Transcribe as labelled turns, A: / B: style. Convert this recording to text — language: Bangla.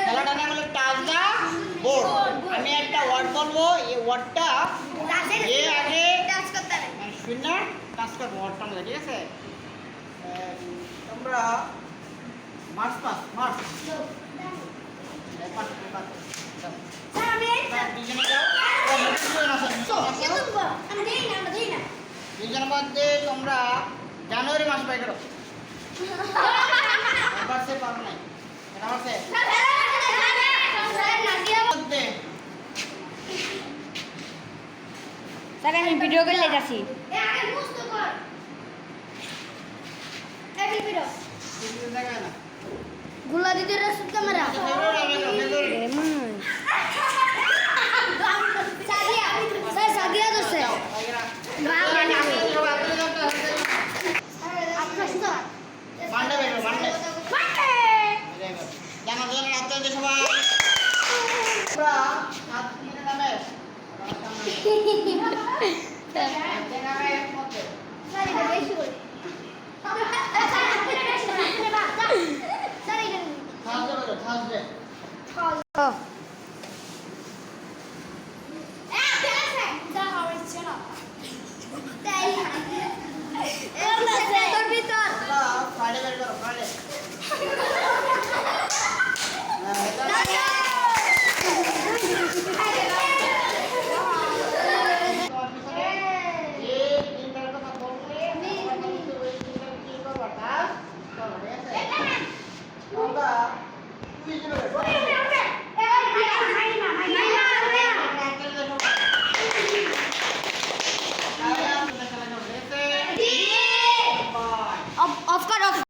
A: খেলাটা নাম হলো টাচ দা বোর্ড। আমি একটা ওয়ার্ড বলবো, এই ওয়ার্ডটা এ আগে
B: টাচ করতে হবে।
A: শূন্য টাচ করবো ওয়ার্ডটা মধ্যে, ঠিক আছে? তোমরা মার্চ পাস মার্চ
B: স্যার আমি
A: দুজনে যাও,
B: আমি দেই না, আমরা দেই না।
A: দুজনের মধ্যে তোমরা জানুয়ারি মাস বাই করো। এবার সে পারো নাই, এটা পারছে মধ্যে
C: স্যার আমি ভিডিও করে লেখাছি।
A: কিছু দেখায় না।
B: গুলা দিতে রসুদ ক্যামেরা স্যার সাদিয়া দোস্তে
A: মানডে বেরো, মানডে জানা জানা রাত হইতে সবাই পুরা হাত নিয়ে নামে নামে মধ্যে
B: স্যার এটা বেশি করে